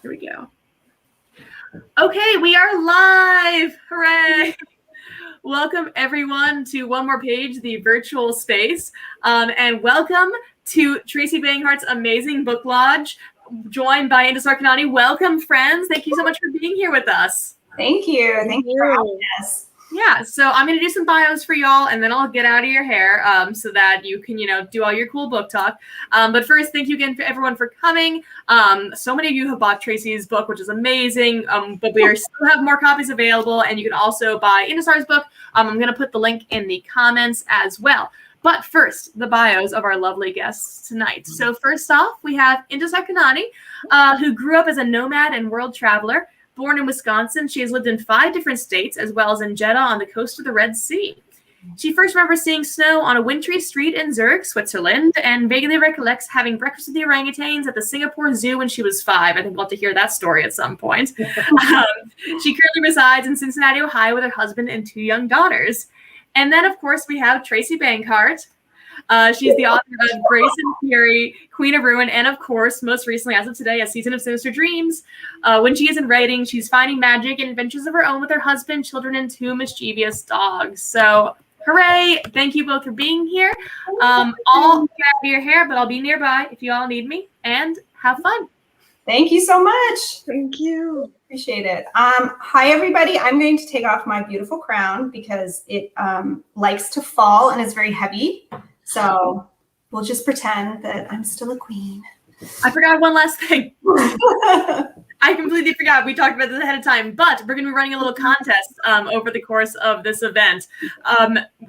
Here we go. Okay, we are live. Hooray. Welcome everyone to One More Page, the virtual space. And welcome to Tracy Banghart's amazing book lodge, joined by Intisar Khanani. Welcome, friends. Thank you so much for being here with us. Thank you. Thank you for having us. Yeah, so I'm going to do some bios for y'all, and then I'll get out of your hair so that you can, do all your cool book talk. But first, thank you again for everyone for coming. So many of you have bought Tracy's book, which is amazing, but we still have more copies available, and you can also buy Intisar's book. I'm going to put the link in the comments as well. But first, the bios of our lovely guests tonight. So first off, we have Intisar Khanani, who grew up as a nomad and world traveler. Born in Wisconsin, she has lived in 5 different states, as well as in Jeddah on the coast of the Red Sea. She first remembers seeing snow on a wintry street in Zurich, Switzerland, and vaguely recollects having breakfast with the orangutans at the Singapore Zoo when she was 5. I think we'll have to hear that story at some point. She currently resides in Cincinnati, Ohio, with her husband and 2 young daughters. And then, of course, we have Tracy Banghart. She's the author of Grace and Fury, Queen of Ruin, and of course, most recently, as of today, A Season of Sinister Dreams. When she isn't writing, she's finding magic and adventures of her own with her husband, children, and 2 mischievous dogs. So, hooray! Thank you both for being here. I'll get out of your hair, but I'll be nearby if you all need me. And have fun. Thank you so much. Thank you. Appreciate it. Hi, everybody. I'm going to take off my beautiful crown because it likes to fall and is very heavy. So we'll just pretend that I'm still a queen. I forgot one last thing. I completely forgot. We talked about this ahead of time, but we're going to be running a little contest over the course of this event.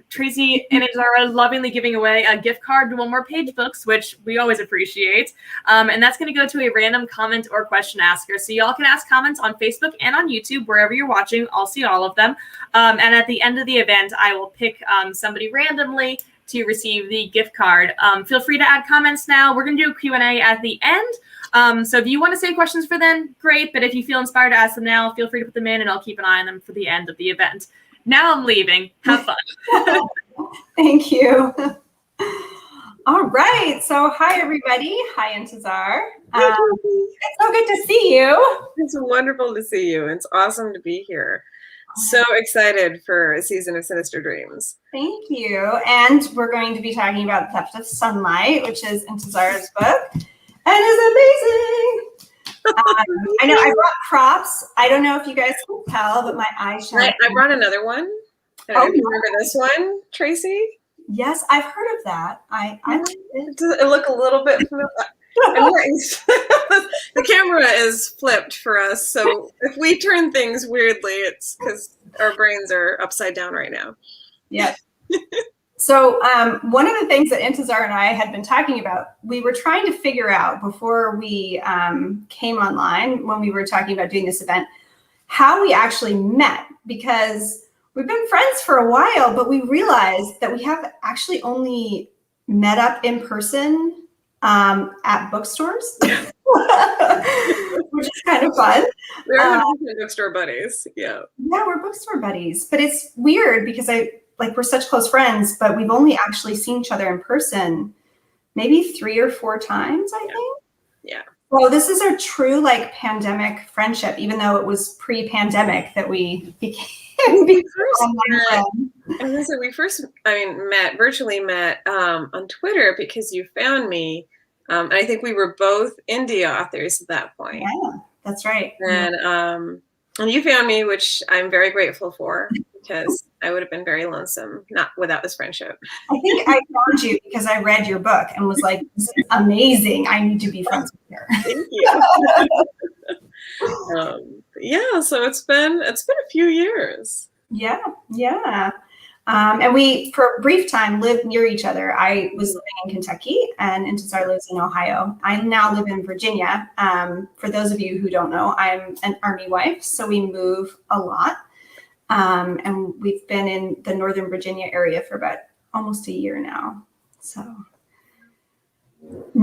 Tracy and Intisar are lovingly giving away a gift card to One More Page Books, which we always appreciate. And that's going to go to a random comment or question asker. So y'all can ask comments on Facebook and on YouTube, wherever you're watching. I'll see all of them. And at the end of the event, I will pick somebody randomly to receive the gift card. Feel free to add comments now. We're going to do a Q&A at the end. So if you want to save questions for then, great. But if you feel inspired to ask them now, feel free to put them in and I'll keep an eye on them for the end of the event. Now I'm leaving. Have fun. Thank you. All right. So hi, everybody. Hi, Intisar. It's so good to see you. It's wonderful to see you. It's awesome to be here. So excited for A Season of Sinister Dreams. Thank you. And we're going to be talking about Theft of Sunlight, which is Intisar's book. And is amazing. I know I brought props. I don't know if you guys can tell, but my eyes shine. I brought another one. Oh, you remember this one, Tracy? Yes, I've heard of that. I like it. Does it look a little bit familiar? The camera is flipped for us, so if we turn things weirdly, it's because our brains are upside down right now. Yeah. So one of the things that Intisar and I had been talking about, we were trying to figure out before we came online, when we were talking about doing this event, how we actually met, because we've been friends for a while, but we realized that we have actually only met up in person at bookstores, which is kind of fun. We're bookstore buddies. Yeah, we're bookstore buddies, but it's weird because we're such close friends, but we've only actually seen each other in person maybe 3 or 4 times, I think. Yeah. Well, this is our true pandemic friendship, even though it was pre-pandemic that we became. We first virtually met on Twitter because you found me. And I think we were both indie authors at that point. Yeah, that's right. And you found me, which I'm very grateful for, because I would have been very lonesome not without this friendship. I think I found you because I read your book and was like, this is amazing. I need to be friends with her. Thank you. So it's been a few years. Yeah. And we, for a brief time, lived near each other. I was living in Kentucky and Intisar lives in Ohio. I now live in Virginia. For those of you who don't know, I'm an Army wife, so we move a lot. And we've been in the Northern Virginia area for about almost a year now. So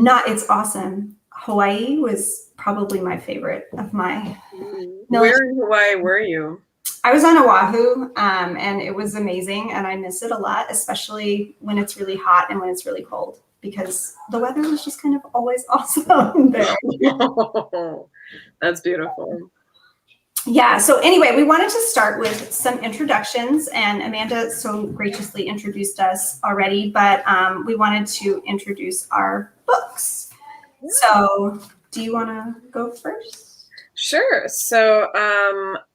it's awesome. Hawaii was probably my favorite of my. Where in Hawaii were you? I was on Oahu, and it was amazing, and I miss it a lot, especially when it's really hot and when it's really cold, because the weather was just kind of always awesome there. That's beautiful. Yeah, so anyway, we wanted to start with some introductions, and Amanda so graciously introduced us already, but we wanted to introduce our books. So do you want to go first? Sure. So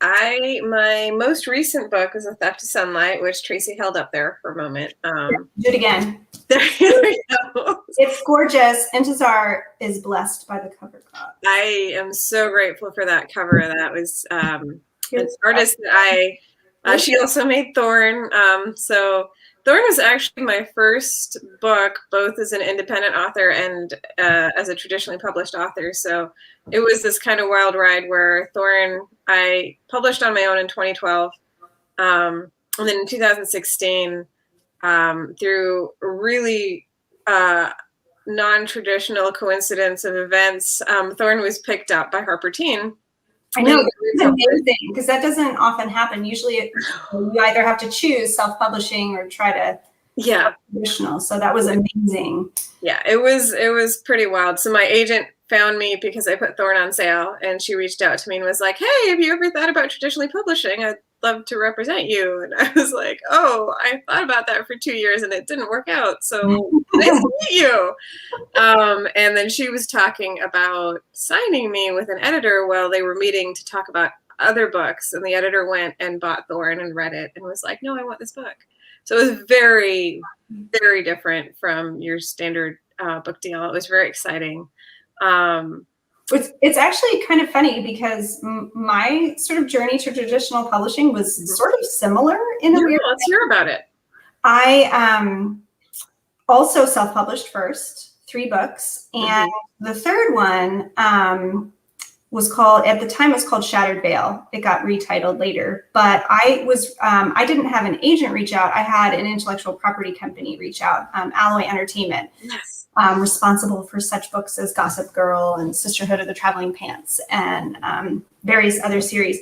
my most recent book was A Theft to Sunlight, which Tracy held up there for a moment. Do it again. There we go. It's gorgeous. Intisar is blessed by the cover crop. I am so grateful for that cover. That was an artist that she also made Thorn. So Thorn was actually my first book, both as an independent author and as a traditionally published author. So it was this kind of wild ride where Thorn, I published on my own in 2012. And then in 2016, through a really non-traditional coincidence of events, Thorn was picked up by Harper Teen. I know, it's amazing because that doesn't often happen. Usually you either have to choose self-publishing or try to traditional. So that was amazing. Yeah, it was pretty wild. So my agent found me because I put Thorn on sale, and she reached out to me and was like, "Hey, have you ever thought about traditionally publishing? I'd love to represent you." And I was like, "Oh, I thought about that for 2 years and it didn't work out. So nice to meet you." And then she was talking about signing me with an editor while they were meeting to talk about other books. And the editor went and bought Thorn and read it and was like, "No, I want this book." So it was very, very different from your standard book deal. It was very exciting. It's actually kind of funny because my sort of journey to traditional publishing was sort of similar in a weird way. Let's hear about it. I also self-published first, 3 books, and the third one was called, at the time it was called Shattered Veil. It got retitled later, but I didn't have an agent reach out. I had an intellectual property company reach out, Alloy Entertainment. Yes. Responsible for such books as Gossip Girl and Sisterhood of the Traveling Pants and various other series.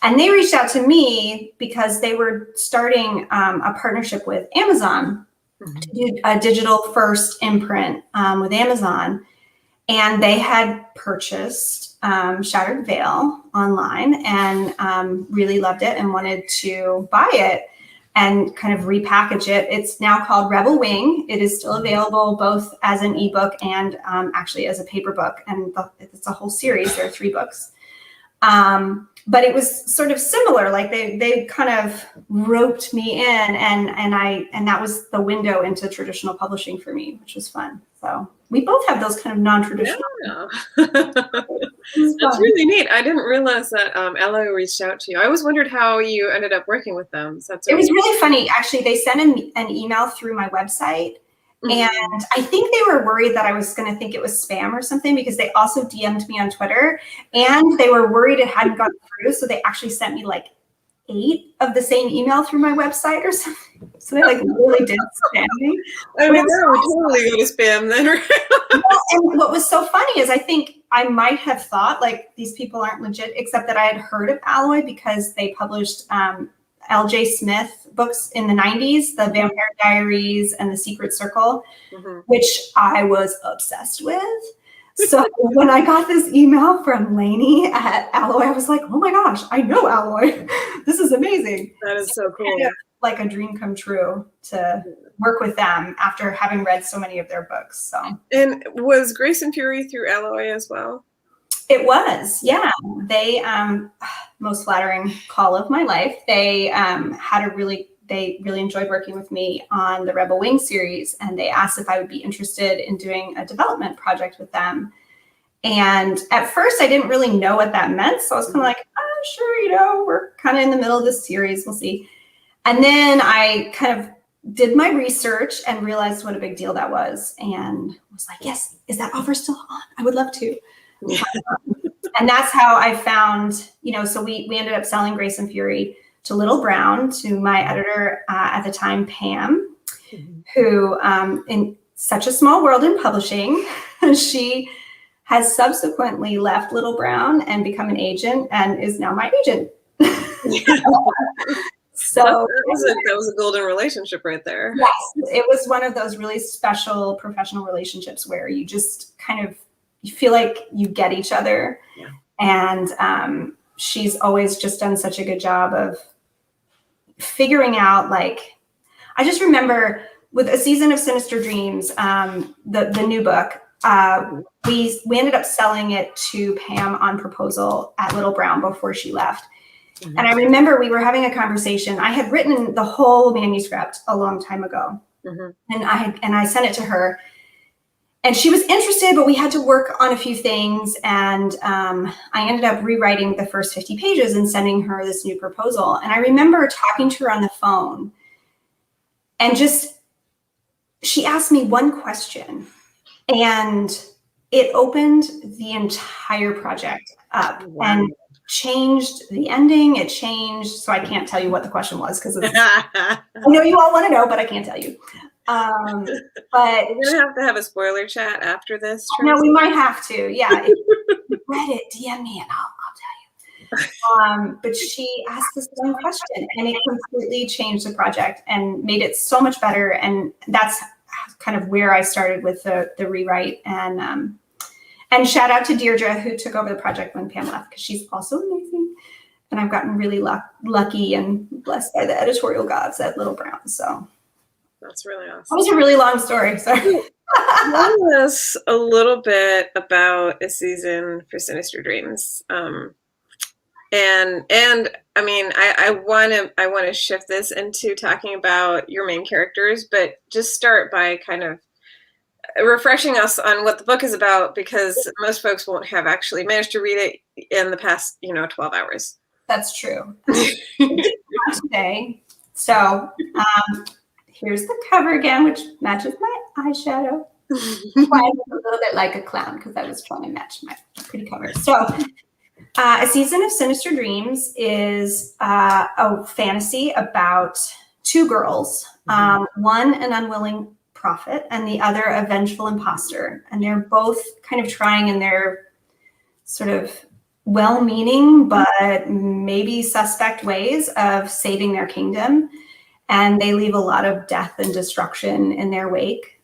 And they reached out to me because they were starting a partnership with Amazon to do a digital first imprint with Amazon. And they had purchased Shattered Veil online and really loved it and wanted to buy it and kind of repackage it. It's now called Rebel Wing. It is still available both as an ebook and actually as a paper book. And it's a whole series. There are 3 books. But it was sort of similar. Like they kind of roped me in, and that was the window into traditional publishing for me, which was fun. So we both have those kind of non-traditional. Yeah. That's really neat. I didn't realize that Alloy reached out to you. I always wondered how you ended up working with them. So it was really funny. Actually, they sent an email through my website. And I think they were worried that I was going to think it was spam or something, because they also DM'd me on Twitter, and they were worried it hadn't gone through. So they actually sent me like 8 of the same email through my website or something. So they like really did spam me. I mean, that would totally go to spam then, right? Well, and what was so funny is I think I might have thought like these people aren't legit, except that I had heard of Alloy because they published L.J. Smith books in the 90s, the Vampire Diaries and The Secret Circle, which I was obsessed with. So when I got this email from Lainey at Alloy, I was like, oh my gosh, I know Alloy. This is amazing. That is so cool. Kind of like a dream come true to work with them after having read so many of their books. So. And was Grace and Fury through Alloy as well? It was, yeah. They, most flattering call of my life. They they really enjoyed working with me on the Rebel Wing series, and they asked if I would be interested in doing a development project with them. And at first I didn't really know what that meant. So I was kind of like, oh, sure, we're kind of in the middle of this series. We'll see. And then I kind of did my research and realized what a big deal that was, and was like, yes, is that offer still on? I would love to. And that's how I found, so we ended up selling Grace and Fury to Little Brown, to my editor at the time, Pam, who in such a small world in publishing, she has subsequently left Little Brown and become an agent and is now my agent. So that was a golden relationship right there. Yes, it was one of those really special professional relationships where you just kind of, you feel like you get each other. Yeah. And she's always just done such a good job of figuring out, like, I just remember with A Season of Sinister Dreams, the new book, we ended up selling it to Pam on proposal at Little Brown before she left. Mm-hmm. And I remember we were having a conversation. I had written the whole manuscript a long time ago. Mm-hmm. And I sent it to her. And she was interested, but we had to work on a few things. And I ended up rewriting the first 50 pages and sending her this new proposal. And I remember talking to her on the phone, and just, she asked me one question, and it opened the entire project up. Wow. And changed the ending. It changed. So I can't tell you what the question was, because I know you all want to know, but I can't tell you. But we're gonna have to have a spoiler chat after this. Tracy. No, we might have to. Yeah, if you read it, DM me and I'll tell you. But she asked this one question, and it completely changed the project and made it so much better. And that's kind of where I started with the rewrite. And shout out to Deirdre, who took over the project when Pam left, because she's also amazing. And I've gotten really lucky and blessed by the editorial gods at Little Brown. So that's really awesome. That was a really long story. Sorry. Tell us a little bit about A Season for Sinister Dreams. And I mean, I want to shift this into talking about your main characters, but just start by kind of refreshing us on what the book is about, because most folks won't have actually managed to read it in the past, 12 hours. That's true. Today. So here's the cover again, which matches my eyeshadow. Why a little bit like a clown, because I was trying to match my pretty cover. So A Season of Sinister Dreams is a fantasy about two girls, one an unwilling prophet and the other a vengeful imposter. And they're both kind of trying in their sort of well-meaning but maybe suspect ways of saving their kingdom. And they leave a lot of death and destruction in their wake.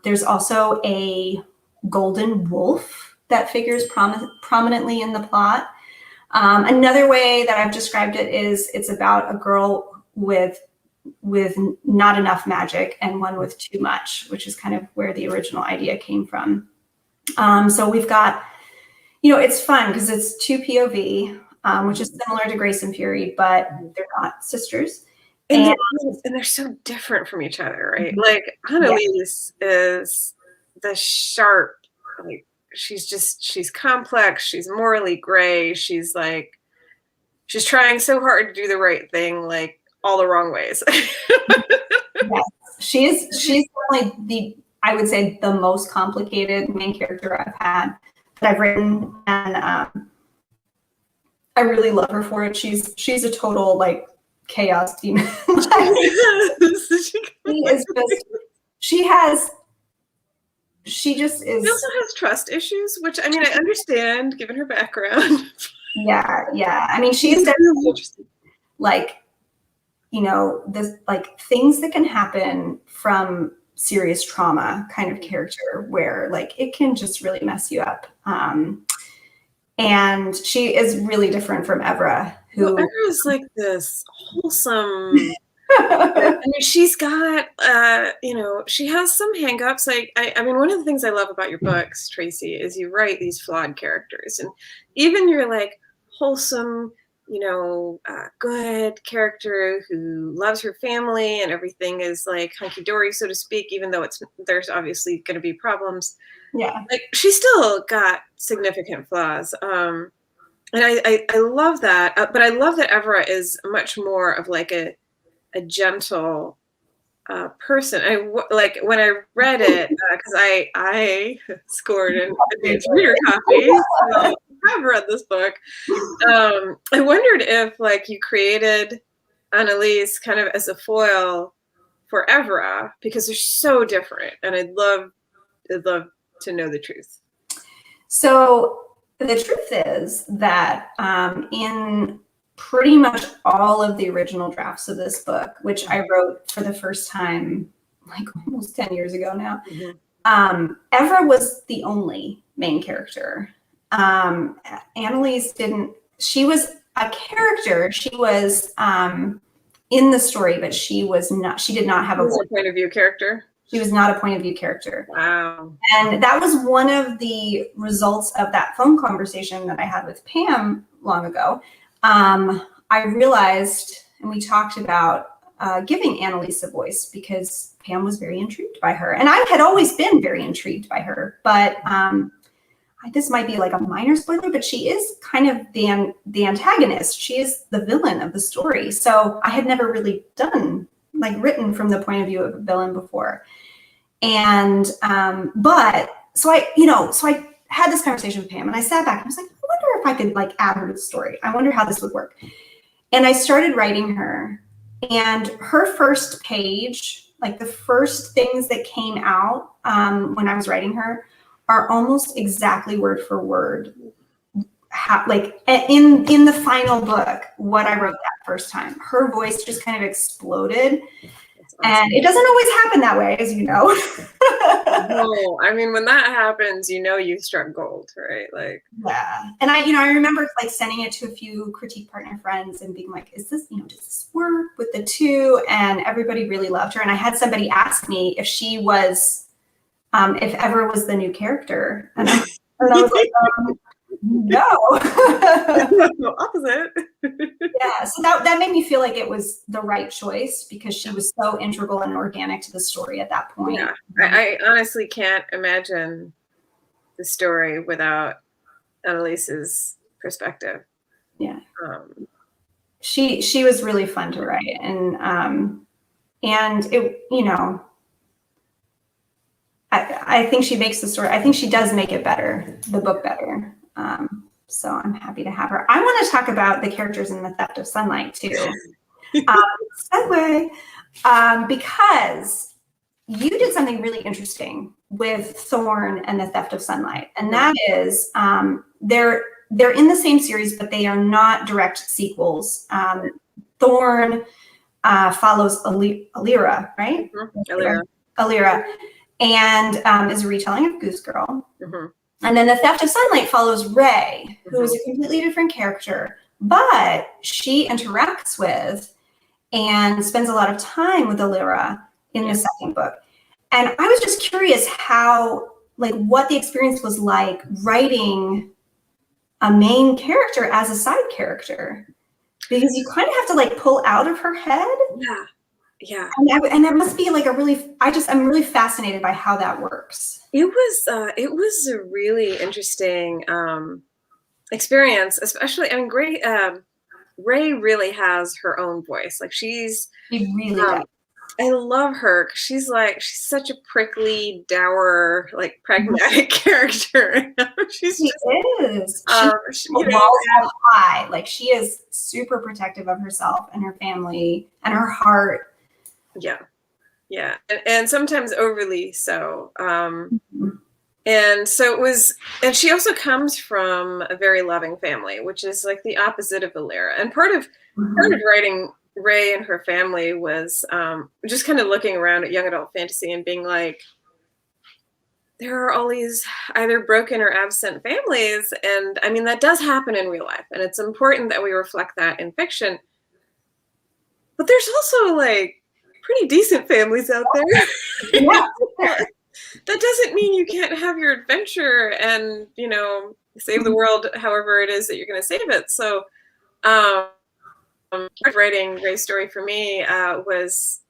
There's also a golden wolf that figures prominently in the plot. Another way that I've described it is it's about a girl with not enough magic and one with too much, which is kind of where the original idea came from. So we've got, it's fun because it's two POV, which is similar to Grace and Fury, but they're not sisters. And they're so different from each other, right? Like Annalise is the sharp, like she's complex, she's morally gray, she's trying so hard to do the right thing, like all the wrong ways. Yes. She's definitely I would say the most complicated main character I've had that I've written, and I really love her for it. She's a total chaos demon. She just is. She also has trust issues, which I mean I understand given her background. Yeah. I mean, she's definitely interesting. Things that can happen from serious trauma kind of character, where it can just really mess you up. And she is really different from Evra, who Evra's like this wholesome. I mean, she's got, she has some hangups. I mean, one of the things I love about your books, Tracy, is you write these flawed characters, and even your wholesome, good character who loves her family and everything is hunky dory, so to speak, even though there's obviously going to be problems. Yeah. She's still got significant flaws. And I love that. But I love that Evra is much more of a gentle person. When I read it, because I scored an advanced reader copy, so I've read this book. I wondered if you created Annalise kind of as a foil for Evra, because they're so different, and I'd love to know the truth. So the truth is that in pretty much all of the original drafts of this book, which I wrote for the first time like almost 10 years ago now. Evra was the only main character. Annalise didn't, she was a character. She was in the story, but she did not have a point of view character. She was not a point of view character. Wow. And that was one of the results of that phone conversation that I had with Pam long ago. I realized, and we talked about giving Annalise a voice because Pam was very intrigued by her. And I had always been very intrigued by her, but this might be like a minor spoiler, but she is kind of the antagonist. She is the villain of the story. So I had never really written from the point of view of a villain before. And, so I had this conversation with Pam and I sat back and I was like, I wonder if I could add her to the story. I wonder how this would work. And I started writing her, and her first page, the first things that came out when I was writing her are almost exactly word for word, in the final book, what I wrote that first time. Her voice just kind of exploded. Awesome. And it doesn't always happen that way, as you know. No, I mean, when that happens, you struck gold, right? Yeah. And I remember sending it to a few critique partner friends and being like, is this, does this work with the two? And everybody really loved her. And I had somebody ask me if she was, if Ever was the new character. And I was like, no. Opposite. Yeah, so that made me feel like it was the right choice because she was so integral and organic to the story at that point. Yeah, I honestly can't imagine the story without Annalise's perspective. Yeah, she was really fun to write, and it, I think she makes the story. I think she does make it better, the book better. So I'm happy to have her. I want to talk about the characters in The Theft of Sunlight too. Segue, because you did something really interesting with Thorn and The Theft of Sunlight, and that is they're in the same series, but they are not direct sequels. Thorn follows Alira, right? Mm-hmm. Alira, and is a retelling of Goose Girl. Mm-hmm. And then The Theft of Sunlight follows Ray, who is a completely different character, but she interacts with and spends a lot of time with Alira in the second book. And I was just curious how, what the experience was like writing a main character as a side character, because you kind of have to pull out of her head. Yeah. Yeah. And there must be I'm really fascinated by how that works. It was a really interesting experience, especially, Ray really has her own voice. She really does. I love her because she's such a prickly, dour, pragmatic character. She is. She walls high. She is super protective of herself and her family and her heart. Yeah. Yeah. And sometimes overly so. And so it was, and she also comes from a very loving family, which is the opposite of Alira. And part of writing Ray and her family was just kind of looking around at young adult fantasy and being like, there are all these either broken or absent families. And I mean, that does happen in real life. And it's important that we reflect that in fiction. But there's also pretty decent families out there. Yeah. That doesn't mean you can't have your adventure and, save the world however it is that you're going to save it. So writing Ray's story for me was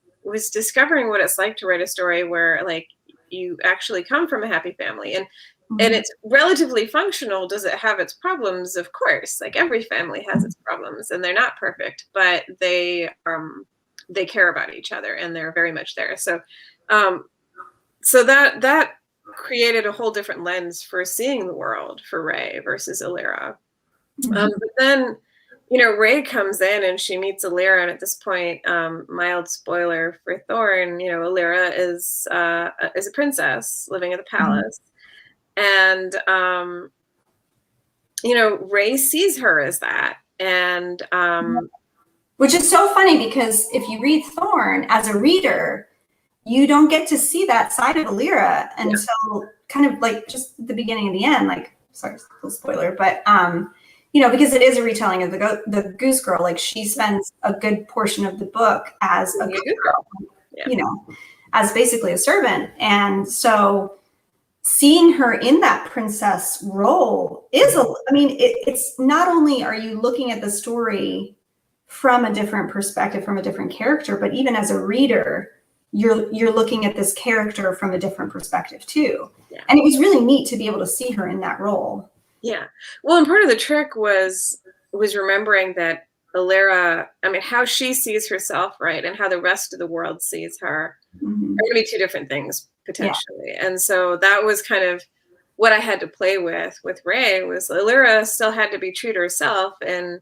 discovering what it's like to write a story where you actually come from a happy family and it's relatively functional. Does it have its problems? Of course, every family has its problems and they're not perfect, but they care about each other and they're very much there. So so that created a whole different lens for seeing the world for Ray versus Alira. But then, Ray comes in and she meets Alira, and at this point, mild spoiler for Thorn, Alira is a princess living at the palace, and Ray sees her as that, And which is so funny, because if you read Thorn as a reader, you don't get to see that side of Alira until kind of like just the beginning and the end. Like, sorry, little spoiler, but you know, because it is a retelling of the Goose Girl. Like, she spends a good portion of the book as a Goose Girl, you know, as basically a servant. And so seeing her in that princess role is I mean, it's not only are you looking at the story from a different perspective, from a different character, but even as a reader, you're looking at this character from a different perspective too. Yeah. And it was really neat to be able to see her in that role. Yeah. Well, and part of the trick was remembering that Alira, I mean, how she sees herself, right, and how the rest of the world sees her are going to be two different things potentially. Yeah. And so that was kind of what I had to play with Ray. Was Alira still had to be true to herself, and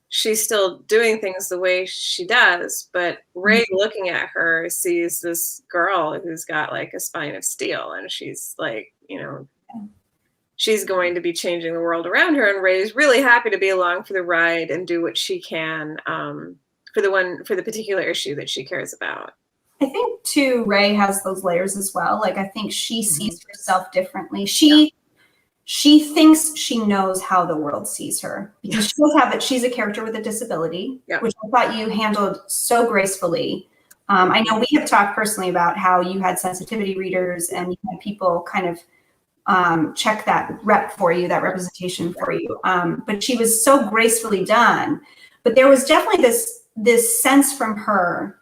she's still doing things the way she does, but Ray looking at her sees this girl who's got like a spine of steel, and she's like, you know, she's going to be changing the world around her, and Ray's really happy to be along for the ride and do what she can for the particular issue that she cares about. I think too, Ray has those layers as well. Like, I think she sees herself differently. She thinks she knows how the world sees her, because she does have it. She's a character with a disability, which I thought you handled so gracefully. I know we have talked personally about how you had sensitivity readers and you had people kind of check that rep for you, that representation for you. But she was so gracefully done. But there was definitely this sense from her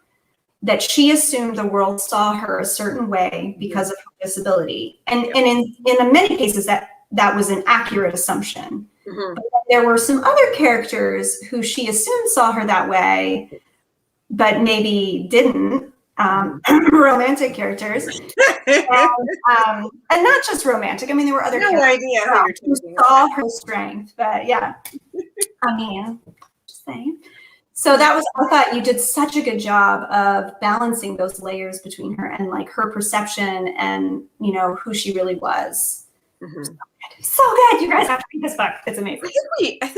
that she assumed the world saw her a certain way because of her disability. And in many cases that was an accurate assumption. But there were some other characters who she assumed saw her that way, but maybe didn't. Romantic characters. And not just romantic. I mean, there were other characters who saw her strength, but yeah. I mean, just saying. So that was, I thought you did such a good job of balancing those layers between her and like her perception and, you know, who she really was. So good. You guys have to read this book. It's amazing. I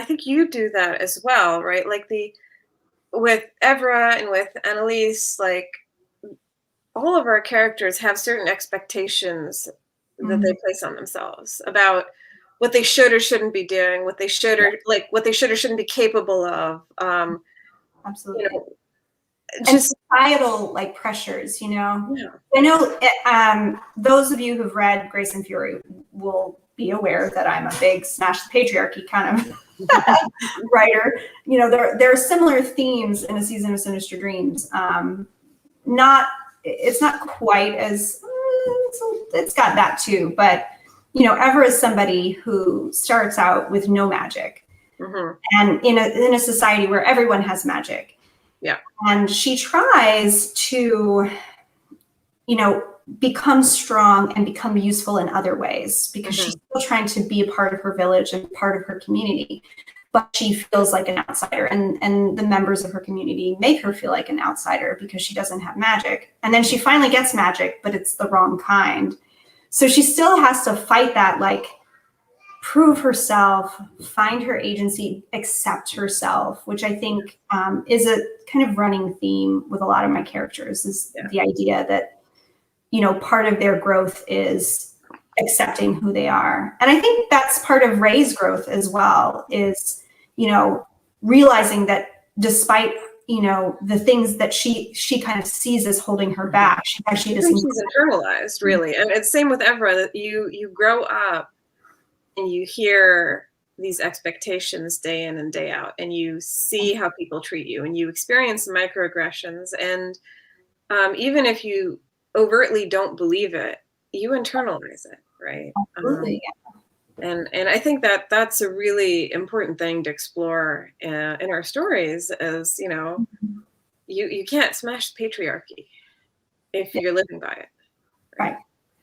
think you do that as well, right? Like with Evra and with Annalise, like all of our characters have certain expectations that they place on themselves about what they should or shouldn't be doing, what they should or shouldn't be capable of. Absolutely. You know, just societal like pressures, you know. I know those of you who've read Grace and Fury will be aware that I'm a big smash the patriarchy kind of writer. You know, there are similar themes in A Season of Sinister Dreams. It's not quite as it's got that too, but you know, Ever is somebody who starts out with no magic, and in a society where everyone has magic. Yeah. And she tries to, you know, become strong and become useful in other ways, because she's still trying to be a part of her village and part of her community, but she feels like an outsider, and the members of her community make her feel like an outsider because she doesn't have magic. And then she finally gets magic, but it's the wrong kind. So she still has to fight that, like, prove herself, find her agency, accept herself, which I think is a kind of running theme with a lot of my characters, is the idea that, you know, part of their growth is accepting who they are. And I think that's part of Ray's growth as well, is, you know, realizing that despite, you know, the things that she kind of sees as holding her back, she actually doesn't. She's internalized, really. And it's same with Evra, that you grow up and you hear these expectations day in and day out, and you see how people treat you, and you experience microaggressions. And even if you overtly don't believe it, you internalize it, right? Absolutely. And I think that that's a really important thing to explore in our stories, is, you know, you can't smash the patriarchy if you're living by it.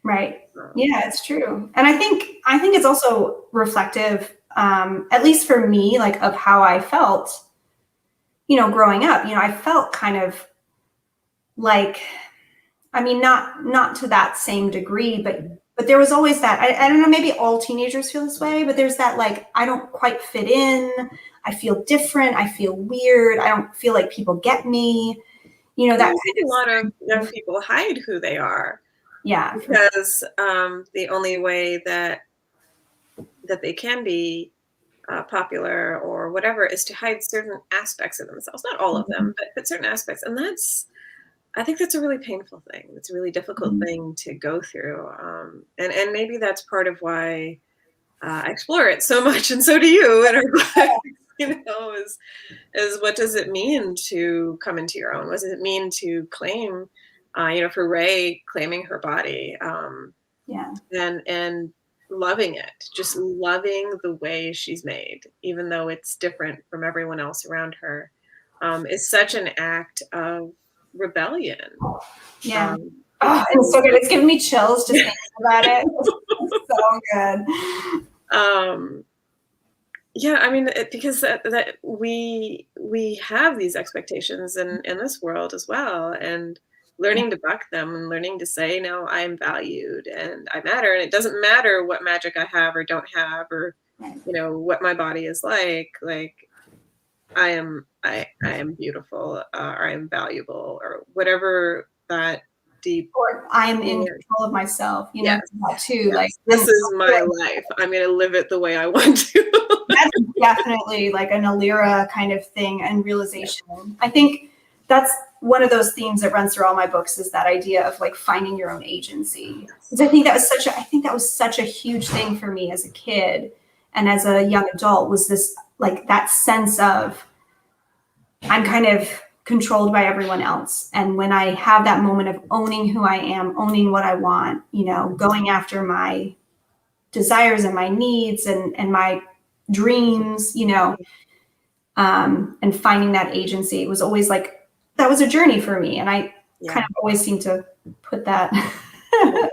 Right. Yeah, it's true. And I think it's also reflective, at least for me, like, of how I felt, you know, growing up. You know, I felt kind of like, I mean, not to that same degree, but But there was always that, I don't know, maybe all teenagers feel this way, but there's that like, I don't quite fit in. I feel different. I feel weird. I don't feel like people get me. You know, that a lot of young people hide who they are. Yeah. Because the only way that they can be popular or whatever is to hide certain aspects of themselves. Not all of them, but certain aspects. And I think that's a really painful thing. It's a really difficult thing to go through. And maybe that's part of why I explore it so much, and so do you in our book, you know, is what does it mean to come into your own? What does it mean to claim, you know, for Ray, claiming her body, and loving it, just loving the way she's made, even though it's different from everyone else around her, is such an act of rebellion. Yeah. It's so good. It's giving me chills just thinking about it. It's so good. Yeah, I mean, because that we have these expectations in this world as well, and learning to buck them and learning to say, no, I am valued and I matter, and it doesn't matter what magic I have or don't have, or you know what my body is like I am beautiful, or I am valuable, or whatever that deep, or I'm in control of myself, you know, that too. Yes. Like, this is my life. I'm going to live it the way I want to. That's definitely like an Alira kind of thing and realization. I think that's one of those themes that runs through all my books, is that idea of like finding your own agency. Because I think that was such a huge thing for me as a kid and as a young adult, was this like that sense of I'm kind of controlled by everyone else. And when I have that moment of owning who I am, owning what I want, you know, going after my desires and my needs and my dreams, you know, and finding that agency, it was always like, that was a journey for me. And I kind of always seem to put that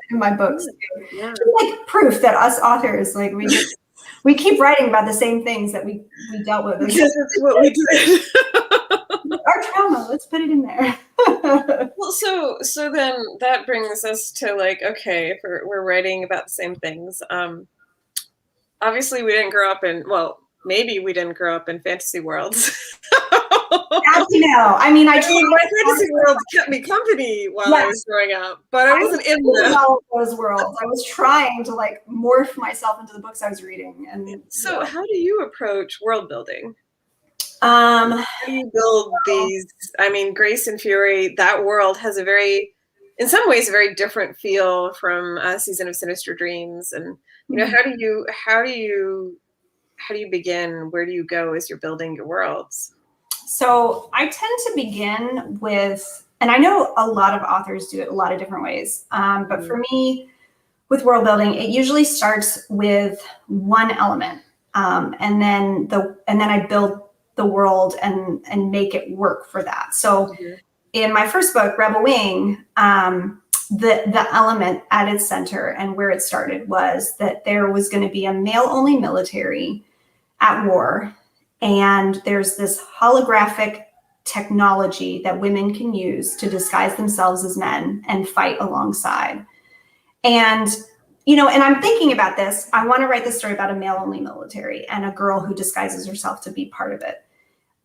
in my books. Yeah. Like proof that us authors, like we keep writing about the same things that we dealt with. Because it's what we did. Our trauma, let's put it in there. Well, so then that brings us to like, okay, if we're writing about the same things. Obviously we didn't grow up in, well, maybe we didn't grow up in fantasy worlds. You know, I mean, my fantasy world kept me company while I was growing up, but I wasn't in those worlds. I was trying to like morph myself into the books I was reading. And so how do you approach world building? How do you build these? I mean, Grace and Fury, that world has in some ways, a very different feel from a season of Sinister Dreams. And, you know, how do you begin? Where do you go as you're building your worlds? So I tend to begin with, and I know a lot of authors do it a lot of different ways. But for me, with world building, it usually starts with one element. And then I build the world and make it work for that. So in my first book, Rebel Wing, the element at its center and where it started was that there was going to be a male-only military at war. And there's this holographic technology that women can use to disguise themselves as men and fight alongside. And, you know, and I'm thinking about this. I want to write this story about a male-only military and a girl who disguises herself to be part of it.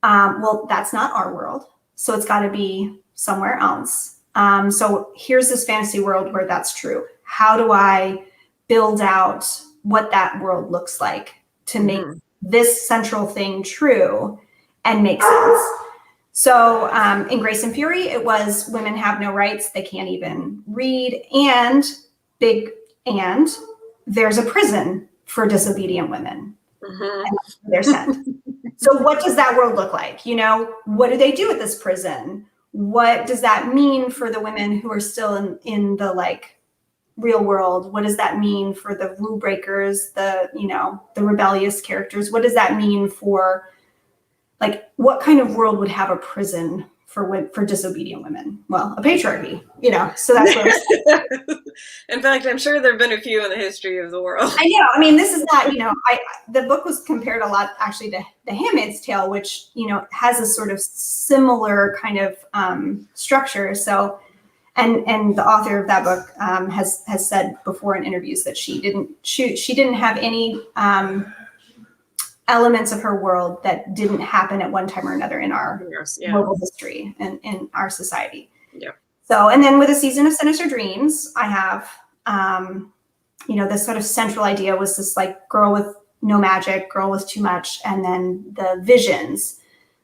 Well, that's not our world. So it's got to be somewhere else. So here's this fantasy world where that's true. How do I build out what that world looks like to make this central thing true and make sense? So in Grace and Fury, it was women have no rights. They can't even read. And there's a prison for disobedient women. And they're sent. So what does that world look like? You know, what do they do at this prison? What does that mean for the women who are still in the like real world? What does that mean for the rule breakers, the rebellious characters? What does that mean for like, what kind of world would have a prison for disobedient women? Well, a patriarchy, you know, so that's what in fact, I'm sure there have been a few in the history of the world. I know. I mean, this is not, you know, the book was compared a lot actually to The Handmaid's Tale, which, you know, has a sort of similar kind of structure. So, and the author of that book has said before in interviews that she didn't have any elements of her world that didn't happen at one time or another in our global history and in our society. Yeah. So, and then with a season of Sinister Dreams, I have, this sort of central idea was this like girl with no magic, girl with too much, and then the visions.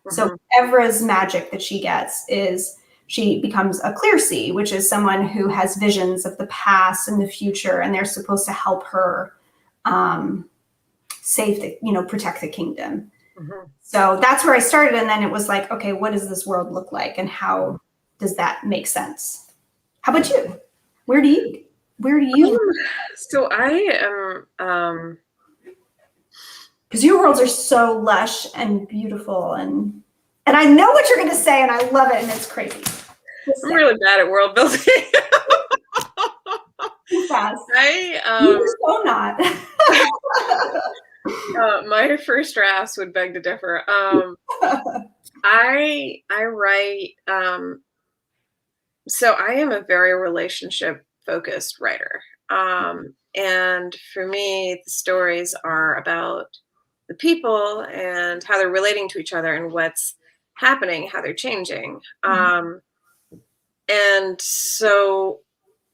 Mm-hmm. So Evra's magic that she gets is she becomes a clearsee, which is someone who has visions of the past and the future, and they're supposed to help her protect the kingdom. Mm-hmm. So that's where I started. And then it was like, okay, what does this world look like? And how does that make sense? How about you? Where do you? So I am, because your worlds are so lush and beautiful, and I know what you're going to say, and I love it, and it's crazy. I'm really bad at world building. Fast. You're so not. My first drafts would beg to differ. I write. So I am a very relationship focused writer. And for me, the stories are about the people and how they're relating to each other and what's happening, how they're changing. And so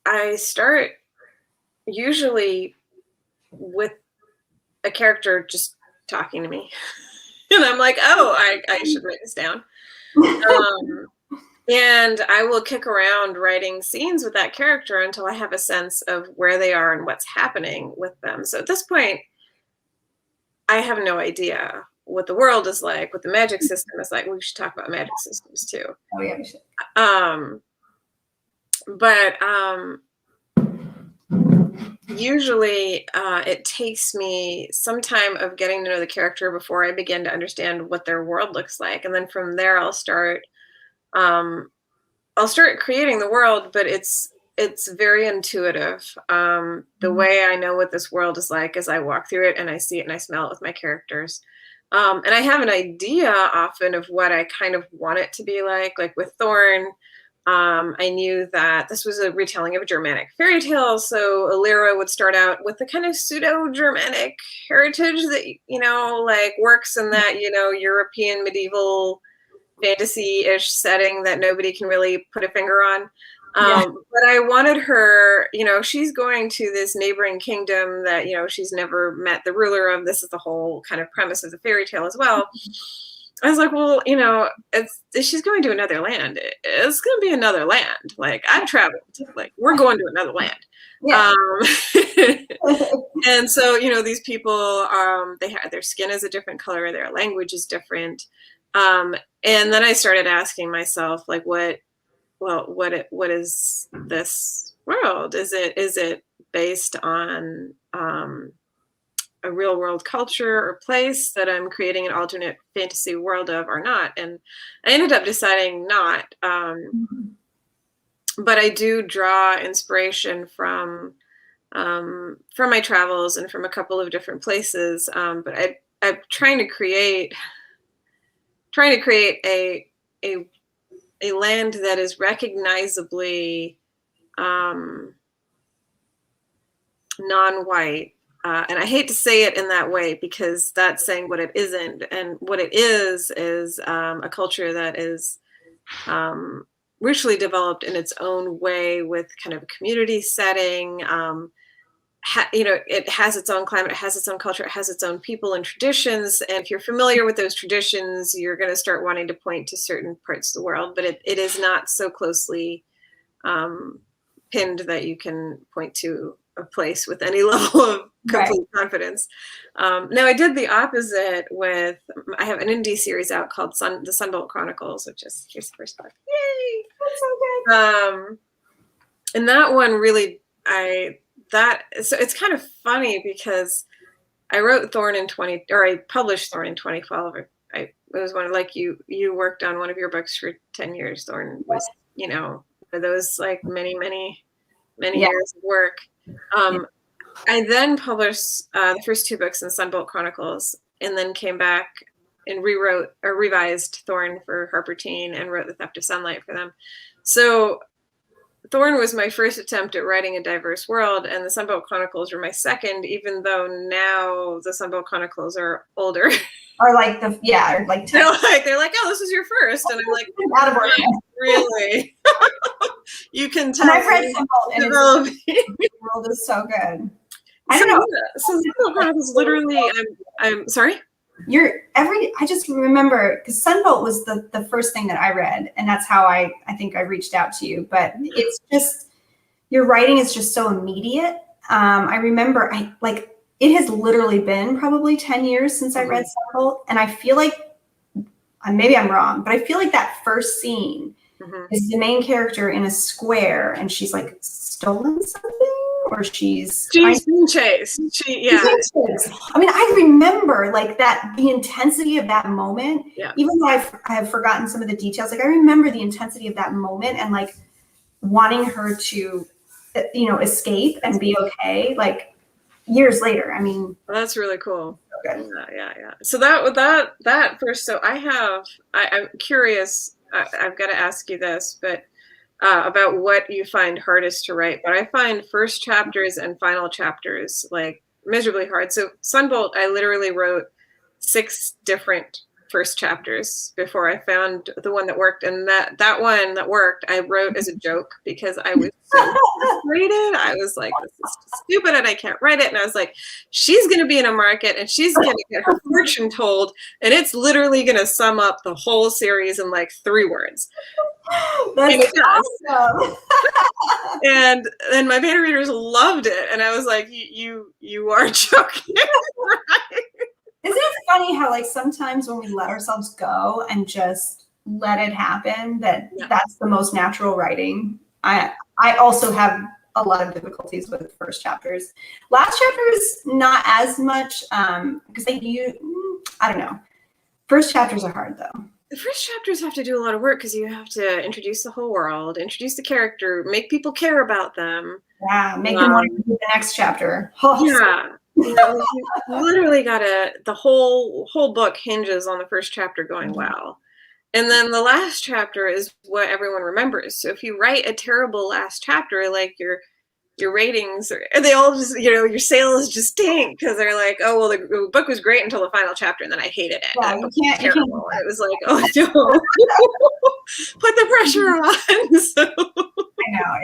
I start usually with a character just talking to me. And I'm like, oh, I should write this down. And I will kick around writing scenes with that character until I have a sense of where they are and what's happening with them. So at this point, I have no idea what the world is like, what the magic system is like. We should talk about magic systems too. Oh yeah, we should. But usually it takes me some time of getting to know the character before I begin to understand what their world looks like. And then from there, I'll start creating the world, but it's very intuitive. The way I know what this world is like is I walk through it and I see it and I smell it with my characters. And I have an idea often of what I kind of want it to be like with Thorn. I knew that this was a retelling of a Germanic fairy tale. So Alira would start out with the kind of pseudo-Germanic heritage that, works in that, European medieval fantasy-ish setting that nobody can really put a finger on. But I wanted her, she's going to this neighboring kingdom that, she's never met the ruler of. This is the whole kind of premise of the fairy tale as well. I was like, well, she's going to another land. It's going to be another land. I've traveled. We're going to another land. Yeah. And so, these people, their skin is a different color. Their language is different. And then I started asking myself, what is this world? Is it based on a real world culture or place that I'm creating an alternate fantasy world of or not? And I ended up deciding not. But I do draw inspiration from my travels and from a couple of different places. But I'm trying to create a land that is recognizably non-white. And I hate to say it in that way because that's saying what it isn't. And what it is a culture that is richly developed in its own way with kind of a community setting. It has its own climate, it has its own culture, it has its own people and traditions. And if you're familiar with those traditions, you're going to start wanting to point to certain parts of the world. But it is not so closely pinned that you can point to a place with any level of complete confidence. Now I did the opposite with, I have an indie series out called the Sunbolt Chronicles, which is, here's the first book. Yay! That's so good. And that one really, so it's kind of funny because I wrote Thorn I published Thorn in 2012. It was one you worked on one of your books for 10 years. Thorn was, for those many years of work. I then published the first two books in Sunbolt Chronicles, and then came back and rewrote or revised Thorn for Harper Teen and wrote The Theft of Sunlight for them. So Thorn was my first attempt at writing a diverse world, and the Sunbelt Chronicles were my second, even though now the Sunbelt Chronicles are older. Or like or like they're like, oh, this is your first, and I'm like, out of order. Really? You can tell. And I've read Sunbelt, and the world is so good. I don't know. So Sunbelt Chronicles literally, I'm sorry. I just remember because Sunbolt was the first thing that I read, and that's how I think I reached out to you. But it's just, your writing is just so immediate. I remember it has literally been probably 10 years since I read Sunbolt, and I feel like, maybe I'm wrong, but I feel like that first scene is the main character in a square, and she's like stolen something, or she's being chased. I mean, I remember like the intensity of that moment, even though I have forgotten some of the details. Like I remember the intensity of that moment and like wanting her to, escape and be okay. Like years later. I mean, well, that's really cool. Okay. Yeah. So that first. So I'm curious. I've got to ask you this, but. About what you find hardest to write, but I find first chapters and final chapters like miserably hard. So Sunbolt, I literally wrote 6 different first chapters before I found the one that worked, and that one that worked I wrote as a joke because I was so frustrated. I was like, this is stupid and I can't write it, and I was like, she's going to be in a market and she's going to get her fortune told, and it's literally going to sum up the whole series in like 3 words. That's awesome. And my beta readers loved it, and I was like, you are joking. Right? Isn't it funny how like sometimes when we let ourselves go and just let it happen, that's the most natural writing. I also have a lot of difficulties with first chapters. Last chapters not as much because I don't know. First chapters are hard though. The first chapters have to do a lot of work because you have to introduce the whole world, introduce the character, make people care about them. Yeah, make them want to read the next chapter. You literally the whole book hinges on the first chapter going well. And then the last chapter is what everyone remembers. So if you write a terrible last chapter, like your ratings, they all just, your sales just tank because they're like, oh, well, the book was great until the final chapter, and then I hated it. Yeah, you can't. It was like, oh, no. Put the pressure on. So. I know.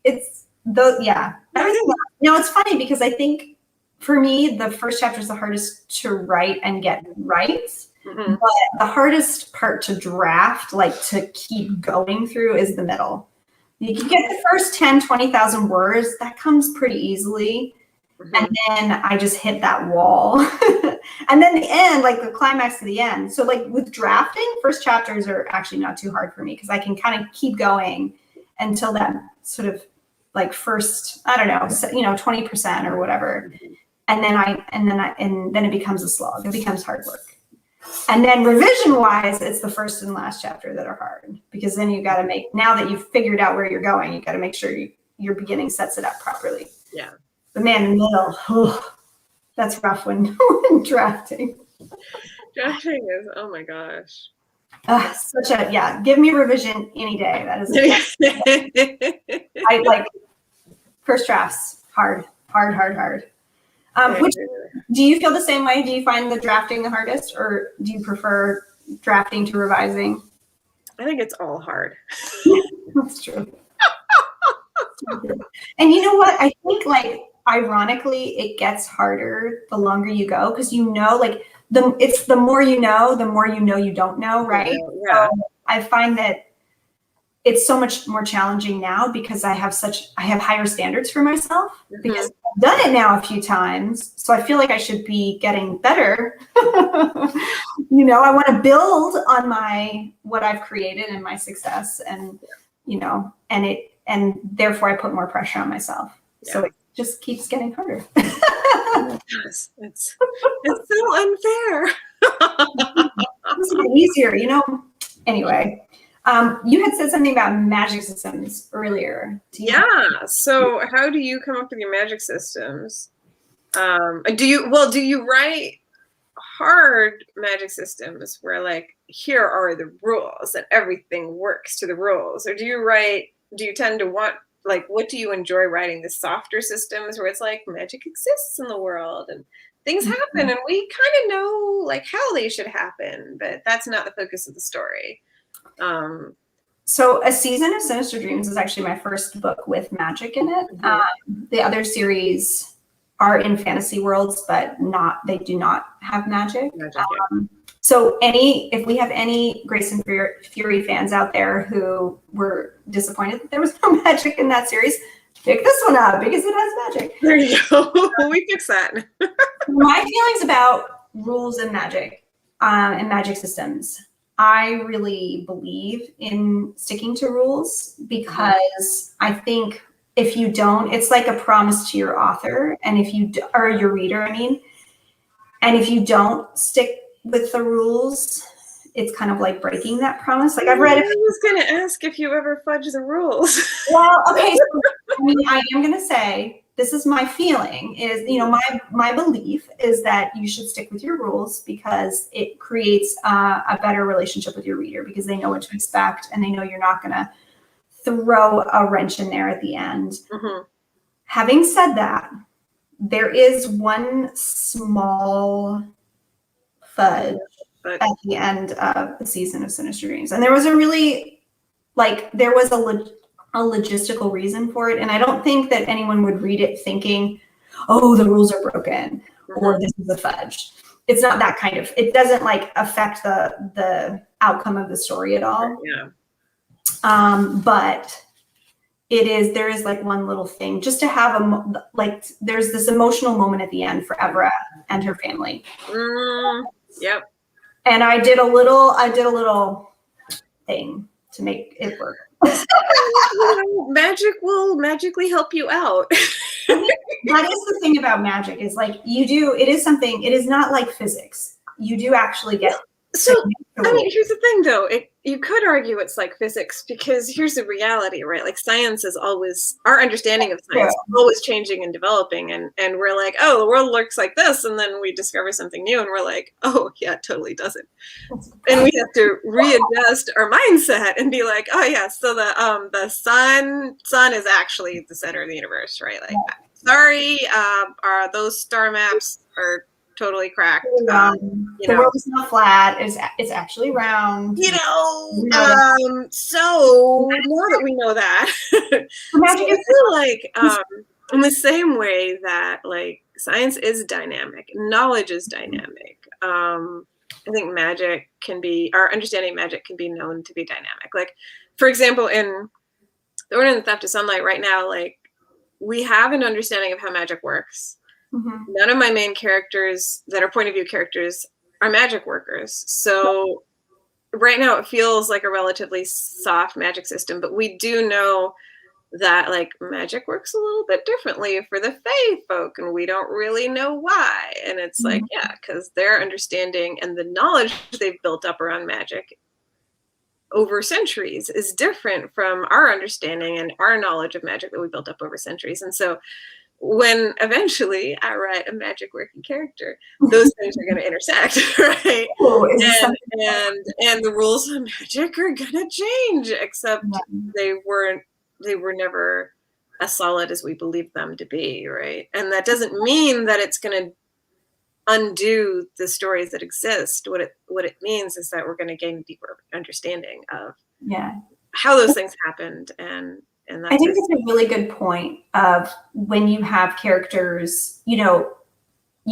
It's those, yeah. It's funny because I think for me, the first chapter is the hardest to write and get right. But the hardest part to draft, like to keep going through, is the middle. You can get the first 10, 20,000 words. That comes pretty easily. And then I just hit that wall. And then the end, like the climax to the end. So like with drafting, first chapters are actually not too hard for me because I can kind of keep going until that sort of like first, I don't know, 20% or whatever. And then it becomes a slog. It becomes hard work. And then revision wise, it's the first and last chapter that are hard because then you got to now that you've figured out where you're going, you got to make sure your beginning sets it up properly. Yeah. But man, in the middle, that's rough when drafting. Drafting is, oh my gosh. Give me a revision any day. That is, I like first drafts, hard. Do you feel the same way? Do you find the drafting the hardest, or do you prefer drafting to revising? I think it's all hard. That's true. And you know what? I think like ironically, it gets harder the longer you go because like the more you know you don't know, right? Yeah. So I find that it's so much more challenging now because I have higher standards for myself because I've done it now a few times. So I feel like I should be getting better. I want to build on what I've created and my success and, and therefore I put more pressure on myself. Yeah. So it just keeps getting harder. Yes, it's so unfair. It's getting easier, Anyway. You had said something about magic systems earlier. So how do you come up with your magic systems? Do you write hard magic systems where like, here are the rules and everything works to the rules? Or do you write do you tend to want, like, what do you enjoy writing? The softer systems where it's like magic exists in the world and things happen and we kind of know like how they should happen, but that's not the focus of the story. So A Season of Sinister Dreams is actually my first book with magic in it. The other series are in fantasy worlds, but they do not have magic. So if we have any Grace and Fury fans out there who were disappointed that there was no magic in that series, pick this one up because it has magic. There you go. We fix that. My feelings about rules and magic and magic systems. I really believe in sticking to rules because I think if you don't, it's like a promise to your author, and or your reader, I mean, and if you don't stick with the rules, it's kind of like breaking that promise. Like I've read it. I was going to ask if you ever fudge the rules. Well, okay. So, I mean, I am going to say, this is my feeling is, my belief is that you should stick with your rules because it creates a better relationship with your reader because they know what to expect and they know you're not going to throw a wrench in there at the end. Having said that, there is one small fudge at the end of the Season of Sinister Dreams. And there was a logistical reason for it. And I don't think that anyone would read it thinking, oh, the rules are broken or this is a fudge. It's not that kind of, it doesn't like affect the outcome of the story at all. Yeah. But there is like one little thing just to have there's this emotional moment at the end for Evra and her family. Yep. And I did a little thing to make it work. Magic will magically help you out. That is the thing about magic is like it is not like physics. You do actually get. So, I mean, here's the thing though, you could argue it's like physics because here's the reality, right? Like science is our understanding of science is always changing and developing and we're like, oh, the world looks like this. And then we discover something new and we're like, oh yeah, it totally doesn't. And we have to readjust our mindset and be like, oh yeah, so the sun is actually the center of the universe, right? Like, sorry, those star maps are totally cracked. The world is not flat. It's actually round. So now that we know that, magic is like in the same way that like science is dynamic, knowledge is dynamic. I think our understanding of magic can be known to be dynamic. Like, for example, in Thorn and the Theft of Sunlight right now, like we have an understanding of how magic works. None of my main characters that are point of view characters are magic workers. So right now it feels like a relatively soft magic system, but we do know that like magic works a little bit differently for the Fae folk and we don't really know why. And it's like, yeah, because their understanding and the knowledge they've built up around magic over centuries is different from our understanding and our knowledge of magic that we built up over centuries. And so when eventually I write a magic working character, those things are going to intersect, right? And the rules of magic are going to change, except they were never as solid as we believed them to be, right? And that doesn't mean that it's going to undo the stories that exist. What it means is that we're going to gain a deeper understanding of how those things happened and I think it's a really good point of when you have characters, you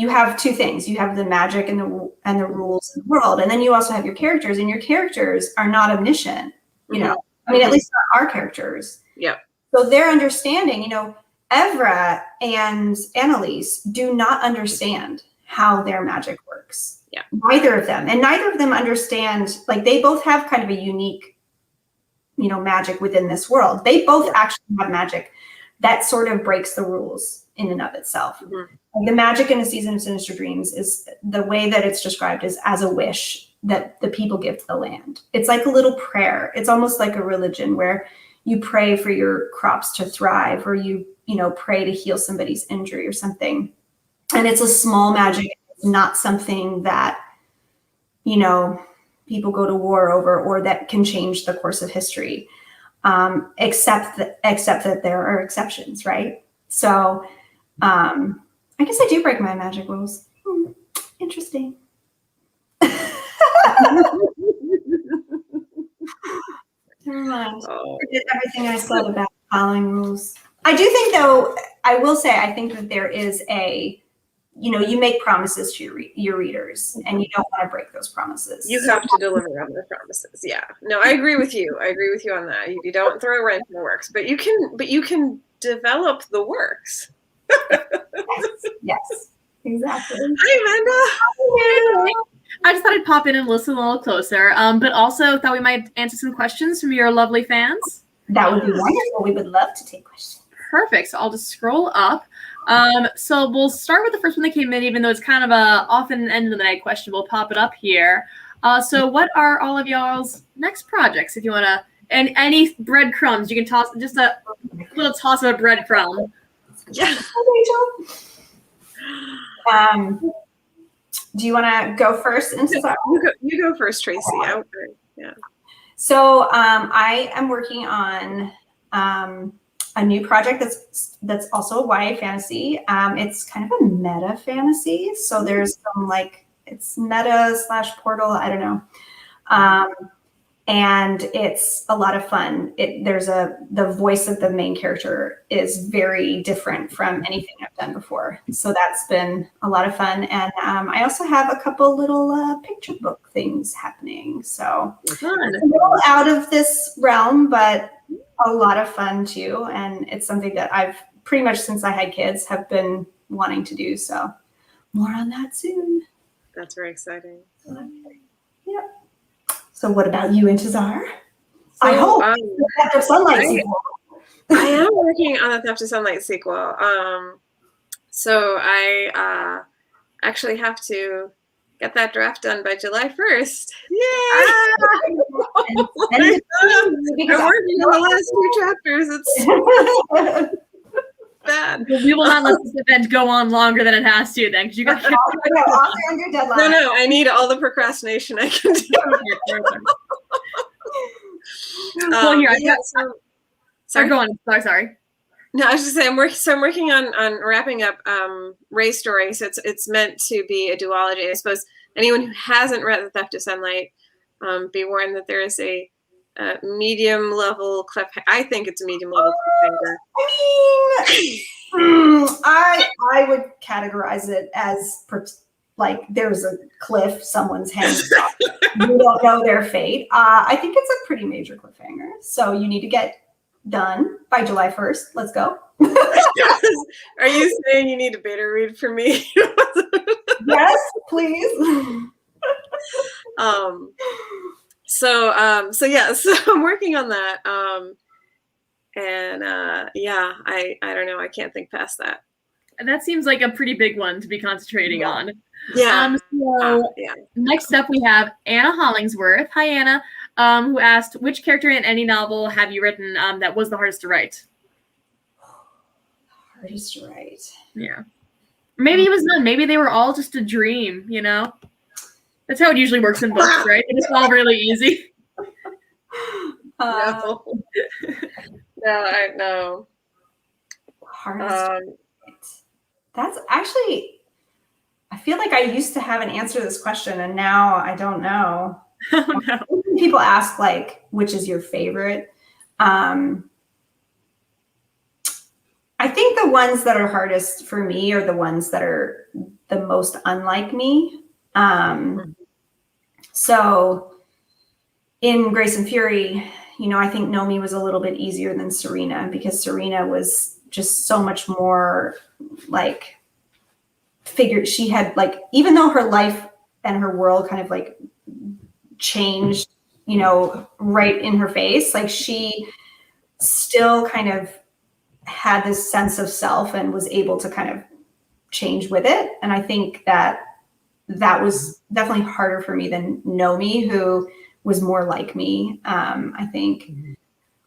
have two things. You have the magic and the rules of the world, and then you also have your characters, and your characters are not omniscient, I mean, at least not our characters. Yeah. So their understanding, Evra and Annalise do not understand how their magic works. Yeah. Neither of them understand, like they both have kind of a unique magic within this world. They both actually have magic that sort of breaks the rules in and of itself. Like the magic in A Season of Sinister Dreams is the way that it's described is as a wish that the people give to the land. It's like a little prayer. It's almost like a religion where you pray for your crops to thrive or you pray to heal somebody's injury or something. And it's a small magic. It's not something that, people go to war over or that can change the course of history. except that there are exceptions, right? So I guess I do break my magic rules. Interesting. Never mind. Forget everything I said about following rules. I do think, though, I will say, I think that there is you make promises to your readers, and you don't want to break those promises. You have to deliver on the promises. Yeah. No, I agree with you. I agree with you on that. You don't throw a wrench in the works, but you can develop the works. Yes, exactly. Hi, Amanda. I just thought I'd pop in and listen a little closer, but also thought we might answer some questions from your lovely fans. That would be wonderful. We would love to take questions. Perfect. So I'll just scroll up. So we'll start with the first one that came in, even though it's kind of a often end of the night question. We'll pop it up here. So what are all of y'all's next projects? If you want to, and any breadcrumbs, you can toss just a little toss of a breadcrumb. Yeah. Do you want to go first? You go first, Tracy. Yeah. So I am working on a new project that's also a YA fantasy. It's kind of a meta fantasy. So there's some it's meta / portal. I don't know. And it's a lot of fun. The voice of the main character is very different from anything I've done before. So that's been a lot of fun. And I also have a couple little picture book things happening. So it's a little out of this realm, but a lot of fun too. And it's something that I've pretty much since I had kids have been wanting to do. So more on that soon. That's very exciting. Yep. So what about you, Intisar? I hope the Theft of Sunlight sequel. I am working on the Theft of Sunlight sequel. So I actually have to get that draft done by July 1st. Yay! I'm working on the last 2 chapters. It's bad. We will not let this event go on longer than it has to then, because you got under deadline. No, I need all the procrastination I can do. Well, here, sorry, go on. Sorry. No, I was just saying I'm working on wrapping up Ray's story. So it's meant to be a duology. I suppose anyone who hasn't read The Theft of Sunlight, be warned that there is a medium level cliffhanger. I think it's a medium level cliffhanger. I would categorize it as there's a cliff, someone's hanging off. You don't know their fate. I think it's a pretty major cliffhanger. So you need to get done by July 1st. Let's go. Are you saying you need a beta read for me? Yes, please. So I'm working on that. I don't know. I can't think past that. That seems like a pretty big one to be concentrating on. Yeah. Next up we have Anna Hollingsworth. Hi, Anna. Who asked, which character in any novel have you written that was the hardest to write? Hardest to write. Yeah. Maybe it was none. Maybe they were all just a dream, you know? That's how it usually works in books, right? It's all really easy. No. No. Hardest. That's actually, I feel like I used to have an answer to this question, and now I don't know. Oh, no. People ask, which is your favorite? I think the ones that are hardest for me are the ones that are the most unlike me. So in Grace and Fury, I think Nomi was a little bit easier than Serena, because Serena was just so much more she had even though her life and her world kind of changed, right in her face, she still kind of had this sense of self and was able to kind of change with it. And I think that was definitely harder for me than Nomi, who was more like me. I think,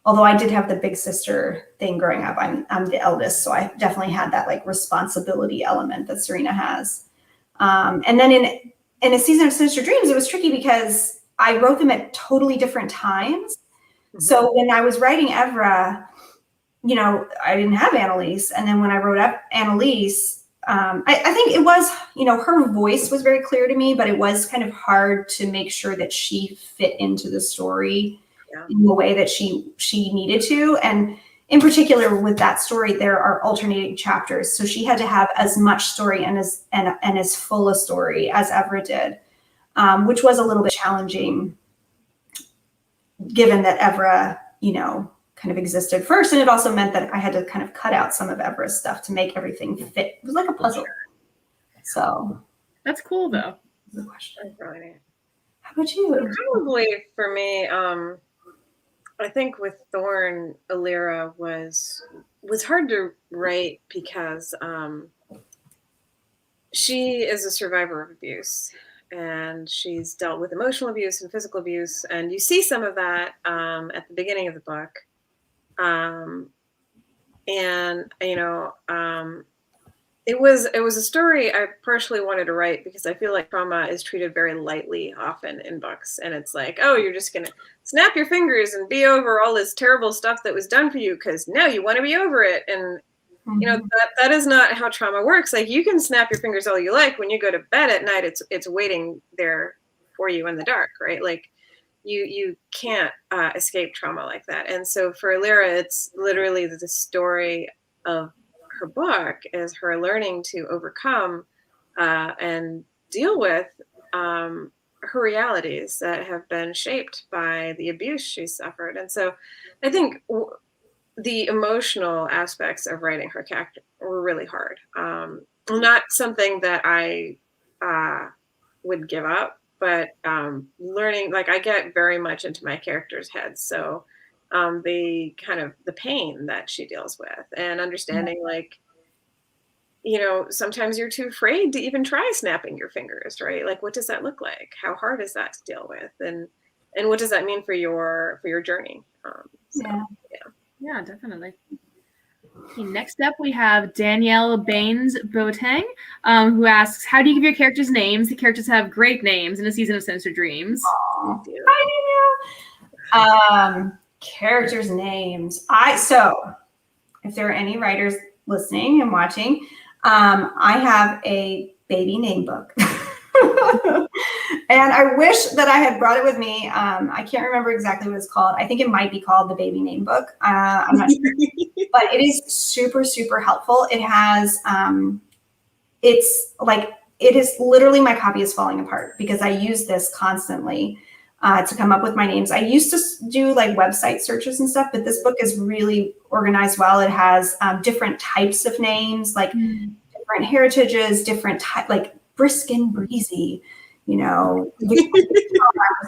although I did have the big sister thing growing up, I'm the eldest, so I definitely had that responsibility element that Serena has. And then in a season of Sinister Dreams, it was tricky because I wrote them at totally different times. So when I was writing Evra, you know, I didn't have Annalise. And then when I wrote up Annalise, I think it was, you know, her voice was very clear to me, but it was kind of hard to make sure that she fit into the story in the way that she needed to. And in particular with that story, there are alternating chapters. So she had to have as much story and as full a story as Evra did, which was a little bit challenging given that Evra, you know, kind of existed first. And it also meant that I had to kind of cut out some of Evra's stuff to make everything fit. It was like a puzzle. So that's cool though. The question. Right. How about you? Probably for me, I think with Thorn, Alira was hard to write because she is a survivor of abuse. And she's dealt with emotional abuse and physical abuse. And you see some of that at the beginning of the book. And, you know, it was a story I partially wanted to write because I feel like trauma is treated very lightly often in books. And it's like, oh, you're just going to snap your fingers and be over all this terrible stuff that was done for you because now you want to be over it. And you know, that is not how trauma works. Like you can snap your fingers all you like when you go to bed at night, it's waiting there for you in the dark, right? Like you can't escape trauma like that. And so for Alira, it's literally the story of her book is her learning to overcome and deal with her realities that have been shaped by the abuse she suffered. And so I think the emotional aspects of writing her character were really hard. Not something that I would give up, but learning, like I get very much into my character's head. So the kind of the pain that she deals with and understanding like, you know, sometimes you're too afraid to even try snapping your fingers, right? Like, what does that look like? How hard is that to deal with? And what does that mean for your journey? Yeah, definitely. Okay, next up, we have Danielle Baines Boateng, who asks, how do you give your characters names? The characters have great names in a season of Sinister Dreams. Characters' names. So if there are any writers listening and watching, I have a baby name book. And I wish that I had brought it with me. I can't remember exactly what it's called. I think it might be called the Baby Name Book. I'm not sure. But it is super, super helpful. It has, it's like, it is literally my copy is falling apart because I use this constantly to come up with my names. I used to do like website searches and stuff, but this book is really organized well. It has different types of names, like different heritages, different like brisk and breezy, you know,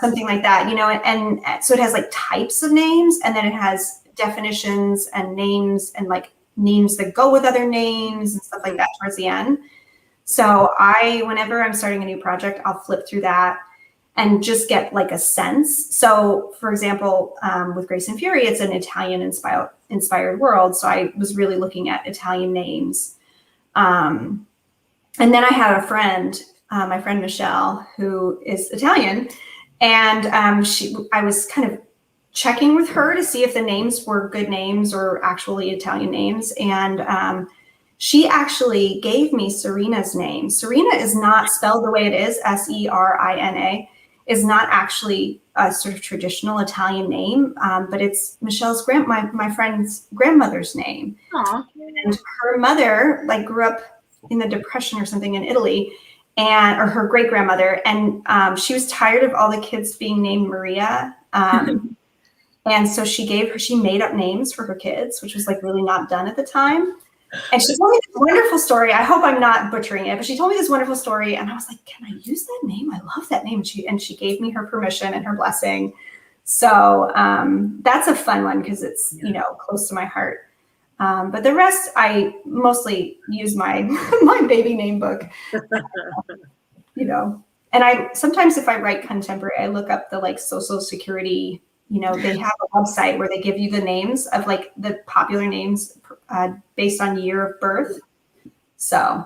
something like that, you know, and so it has like types of names, and then it has definitions and names and like names that go with other names and stuff like that towards the end. So whenever I'm starting a new project, I'll flip through that and just get like a sense. So for example, with Grace and Fury, it's an Italian inspired world. So I was really looking at Italian names. And then I had a friend, my friend Michelle, who is Italian, and I was kind of checking with her to see if the names were good names or actually Italian names. And she actually gave me Serena's name. Serena is not spelled the way it is, Serina, is not actually a sort of traditional Italian name, but it's Michelle's my friend's grandmother's name. Aww. And her mother like grew up in the Depression or something in Italy, or her great grandmother, and she was tired of all the kids being named Maria, and so she made up names for her kids, which was like really not done at the time. And she told me this wonderful story. I hope I'm not butchering it, but she told me this wonderful story, and I was like, "Can I use that name? I love that name." And she gave me her permission and her blessing. So that's a fun one because it's close to my heart. But the rest, I mostly use my baby name book. And I sometimes if I write contemporary, I look up the like Social Security. They have a website where they give you the names of like the popular names based on year of birth. So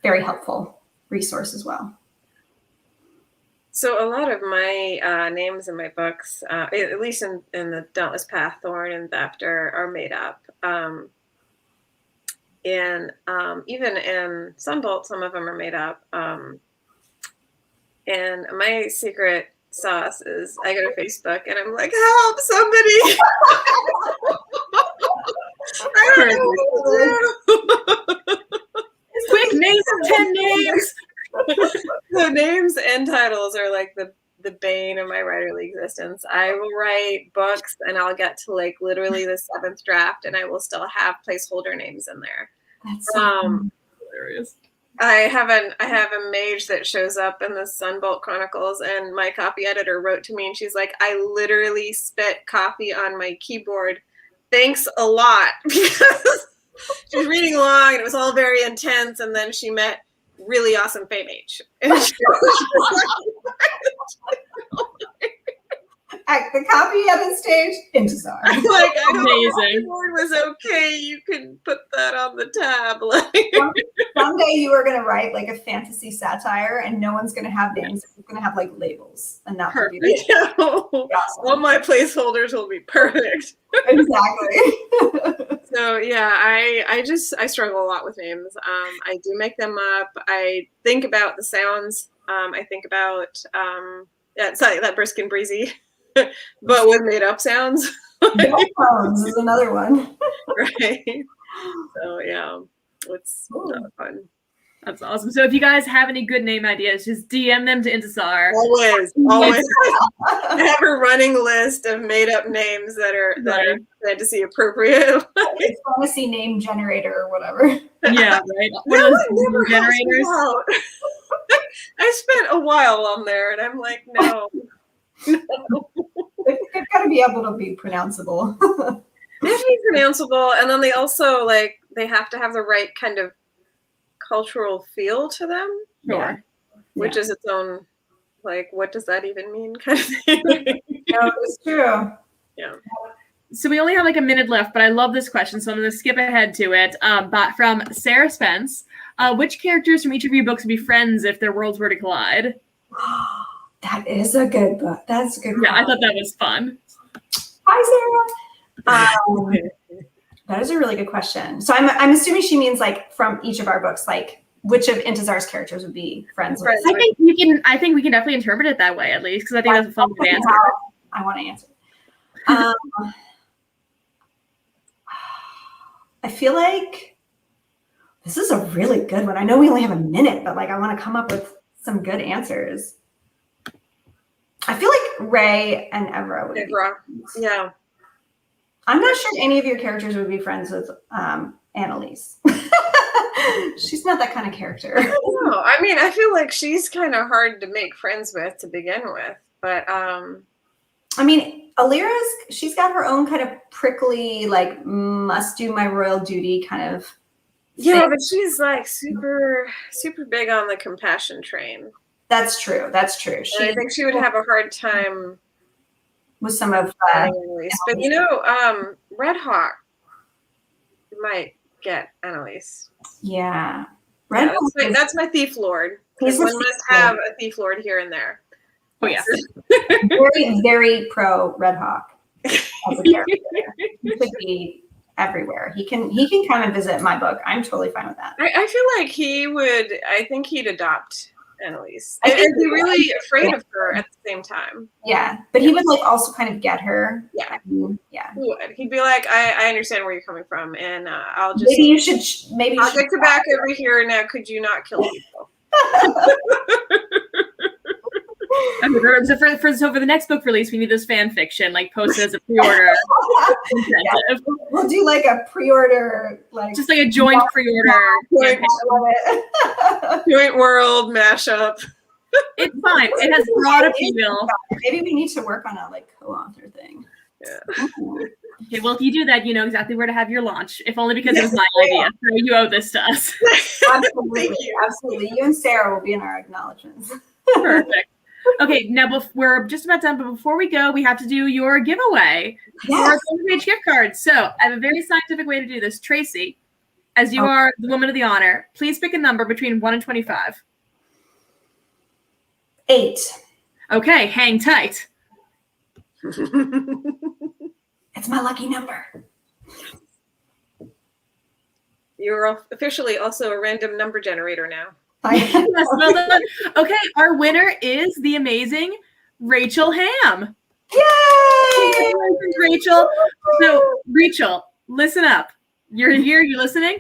very helpful resource as well. So a lot of my names in my books, at least in the Dauntless Path, Thorn and Thefter, are made up. And even in Sunbolt, some of them are made up. And my secret sauce is I go to Facebook and I'm like, help somebody. I don't know what to do. Quick, name 10 names. The names and titles are like the bane of my writerly existence. I will write books and I'll get to like literally the 7th draft and I will still have placeholder names in there. That's so Hilarious. I have a mage that shows up in the Sunbolt Chronicles, and my copy editor wrote to me and she's like, I literally spit coffee on my keyboard. Thanks a lot. Because she was reading along and it was all very intense, and then she met really awesome Fey Mage. At the copy edit stage, Intisar. I'm like, I don't know if Amazing. the word was okay. You can put that on the tab. Like, Someday you are going to write like a fantasy satire, and no one's going to have names. It's going to have like labels, and that would be perfect. awesome. All my placeholders will be perfect. Exactly. So yeah, I struggle a lot with names. I do make them up. I think about the sounds. I think about that brisk and breezy, but with made up sounds. Bones is another one. Right. So yeah, it's fun. That's awesome. So if you guys have any good name ideas, just DM them to Intisar. Always. I have a running list of made up names that are fantasy appropriate. It's fantasy name generator or whatever. Yeah, right. One No of one those never generators. helps me out. I spent a while on there, and I'm like, no. They've got to be able to be pronounceable. They have to be pronounceable, and then they also they have to have the right kind of cultural feel to them. Sure. Which is its own, what does that even mean kind of thing? No, it's true. Yeah. So we only have like a minute left, but I love this question, so I'm going to skip ahead to it. But from Sarah Spence, which characters from each of your books would be friends if their worlds were to collide? That is a good book. That's a good Yeah, one. I thought that was fun. Hi, Sarah. That is a really good question. So I'm assuming she means like from each of our books, like which of Intisar's characters would be friends with. I think we can definitely interpret it that way, at least, because I think that's a fun answer. I want to answer. I feel like this is a really good one. I know we only have a minute, but I want to come up with some good answers. I feel like Ray and Evra would be friends. Yeah. I'm not sure any of your characters would be friends with Annalise. She's not that kind of character. No, I mean, I feel like she's kind of hard to make friends with to begin with, but I mean, Alira's, she's got her own kind of prickly, must do my royal duty kind of yeah, thing. but she's super, super big on the compassion train. That's true. That's true. And I think she would have a hard time with some of Annalise. But Red Hawk might get Annalise. Yeah. Red Hawk that's my thief lord. Because one must have a thief lord here and there. Oh yeah. Very, very pro Red Hawk as a character. He should be everywhere. He can come and visit my book. I'm totally fine with that. I feel like I think he'd adopt Annalise. I'd be really afraid of her at the same time. Yeah. But he would also kind of get her. Yeah. Yeah. He would. He'd be like, I understand where you're coming from, and I'll just maybe you should I'll get you back over here now. Could you not kill people? So for the next book release, we need this fan fiction posted as a pre-order. Yeah. We'll do a pre-order, just a joint pre-order. Joint world mashup. It's fine. It has broad appeal. Maybe we need to work on a co-author thing. Yeah. Okay, well, if you do that, you know exactly where to have your launch. If only because it was my idea. So you owe this to us. Absolutely. Absolutely. You and Sarah will be in our acknowledgements. Perfect. Okay, now we're just about done, but before we go, we have to do your giveaway for our page gift card. So I have a very scientific way to do this. Tracy, as you are the woman of the honor, please pick a number between 1 and 25. 8. Okay, hang tight. It's my lucky number. You're officially also a random number generator now. Yes, well done. Okay, our winner is the amazing Rachel Ham. Yay! Congratulations, Rachel. So, Rachel, listen up. You're here, you're listening.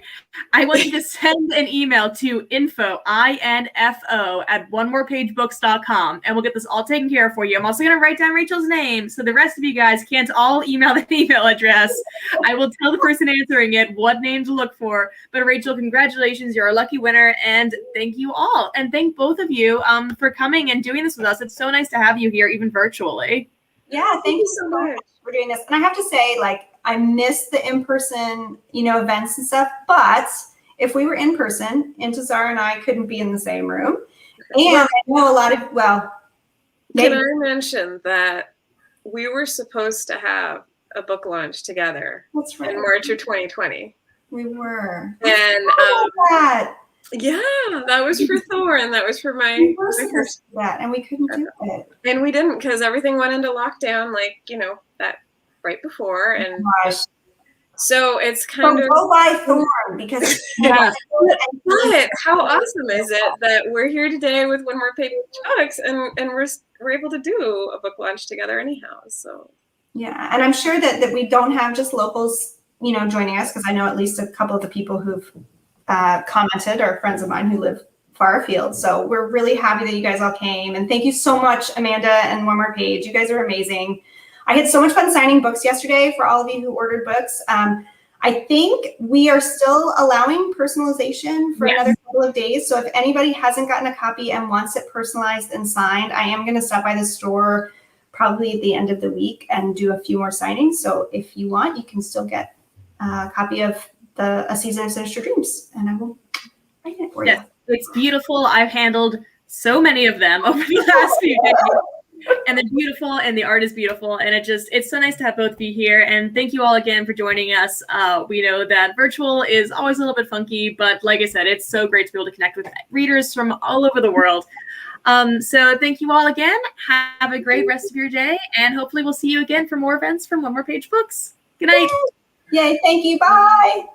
I want you to send an email to info, I-N-F-O, at onemorepagebooks.com, and we'll get this all taken care of for you. I'm also going to write down Rachel's name so the rest of you guys can't all email that email address. I will tell the person answering it what name to look for. But Rachel, congratulations. You're a lucky winner, and thank you all. And thank both of you for coming and doing this with us. It's so nice to have you here, even virtually. Yeah, thank you so much for doing this. And I have to say, like, I miss the in-person, events and stuff. But if we were in person, Intisar and I couldn't be in the same room. And I know a lot of, Can I mention that we were supposed to have a book launch together that's right. in March of 2020. We were. And that. yeah, that was for Thor, and that was for my first. That, and we couldn't do it. And we didn't, because everything went into lockdown, like, that right before. And so it's kind of go buy Thorn, because but how awesome is it that we're here today with One More Page Books, and we're able to do a book launch together anyhow. So yeah, and I'm sure that we don't have just locals, joining us, because I know at least a couple of the people who've commented are friends of mine who live far afield. So we're really happy that you guys all came, and thank you so much, Amanda and One More Page. You guys are amazing. I had so much fun signing books yesterday for all of you who ordered books. I think we are still allowing personalization for another couple of days. So if anybody hasn't gotten a copy and wants it personalized and signed, I am going to stop by the store probably at the end of the week and do a few more signings. So if you want, you can still get a copy of A Season of Sinister Dreams, and I will write it for you. It's beautiful. I've handled so many of them over the last few days. And they're beautiful, and the art is beautiful, and it's so nice to have both of you here. And thank you all again for joining us. We know that virtual is always a little bit funky, but like I said, it's so great to be able to connect with readers from all over the world. So thank you all again. Have a great rest of your day, and hopefully we'll see you again for more events from One More Page Books. Good night. Yay, thank you. Bye.